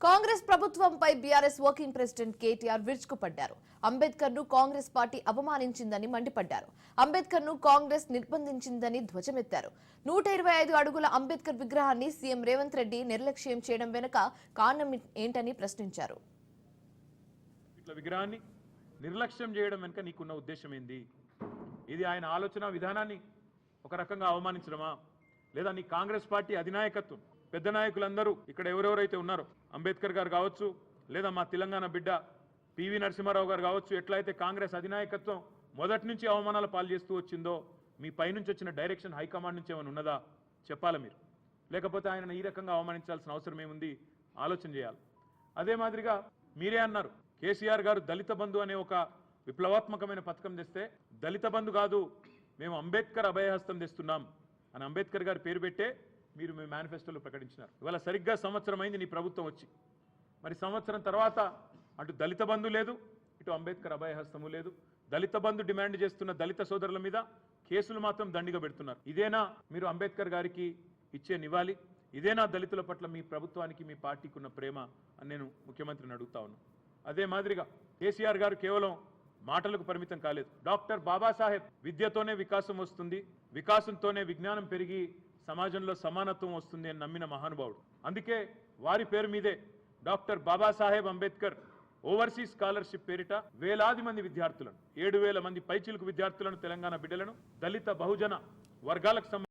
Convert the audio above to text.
కాంగ్రెస్ ప్రభుత్వంపై BRS working president KTR విరుచుకుపడ్డారు. అంబేద్కర్ ను కాంగ్రెస్ పార్టీ అవమానించిందని మండిపడ్డారు. అంబేద్కర్ ను కాంగ్రెస్ నిర్బంధించిందని ధ్వజమెత్తారు. 125 అడుగుల అంబేద్కర్ విగ్రహాన్ని సీఎం రేవంత్ రెడ్డి నిర్లక్ష్యం చేయడం వెనుక కారణం ఏంటని ప్రశ్నించారు. విగ్రహాన్ని నిర్లక్ష్యం చేయడం వెనుక నీకున్న ఉద్దేశం ఏంది? ఇది ఆయన ఆలోచన విధానాన్ని ఒక రకంగా అవమానించడమా, లేదా నీ కాంగ్రెస్ పార్టీ అధినాయకత్వం పెద్ద నాయకులందరూ ఇక్కడ ఎవరెవరైతే ఉన్నారో, అంబేద్కర్ గారు కావచ్చు, లేదా మా తెలంగాణ బిడ్డ పివి నరసింహారావు గారు కావచ్చు, ఎట్లయితే కాంగ్రెస్ అధినాయకత్వం మొదటి నుంచి అవమానాల పాలు చేస్తూ వచ్చిందో మీ పైనుంచి వచ్చిన డైరెక్షన్ హైకమాండ్ నుంచి ఏమైనా ఉన్నదా చెప్పాలి మీరు. లేకపోతే ఆయన ఈ రకంగా అవమానించాల్సిన అవసరం ఏముంది ఆలోచన చేయాలి. అదే మాదిరిగా మీరే అన్నారు, కేసీఆర్ గారు దళిత బంధు అనే ఒక విప్లవాత్మకమైన పథకం తెస్తే దళిత బంధు కాదు, మేము అంబేద్కర్ అభయహస్తం తెస్తున్నాం అని అంబేద్కర్ గారు పేరు పెట్టే మీరు మీ మేనిఫెస్టోలో ప్రకటించినారు. ఇవాళ సరిగ్గా సంవత్సరం అయింది నీ ప్రభుత్వం వచ్చి. మరి సంవత్సరం తర్వాత అటు దళిత బంధు లేదు, ఇటు అంబేద్కర్ అభయహస్తము లేదు. దళిత బంధు డిమాండ్ చేస్తున్న దళిత సోదరుల మీద కేసులు మాత్రం దండిగా పెడుతున్నారు. ఇదేనా మీరు అంబేద్కర్ గారికి ఇచ్చే నివాళి? ఇదేనా దళితుల పట్ల మీ ప్రభుత్వానికి మీ పార్టీకి ఉన్న ప్రేమ అని నేను ముఖ్యమంత్రిని అడుగుతా ఉన్నాను. అదే మాదిరిగా కేసీఆర్ గారు కేవలం మాటలకు పరిమితం కాలేదు. డాక్టర్ బాబాసాహెబ్ విద్యతోనే వికాసం వస్తుంది, వికాసంతోనే విజ్ఞానం పెరిగి సమాజంలో సమానత్వం వస్తుంది అని నమ్మిన మహానుభావుడు. అందుకే వారి పేరు మీదే doctor Babasaheb Ambedkar overseas scholarship పేరిట వేలాది మంది విద్యార్థులను, 7,000 మంది పైచిలుకు విద్యార్థులను, తెలంగాణ బిడ్డలను, దళిత బహుజన వర్గాలకు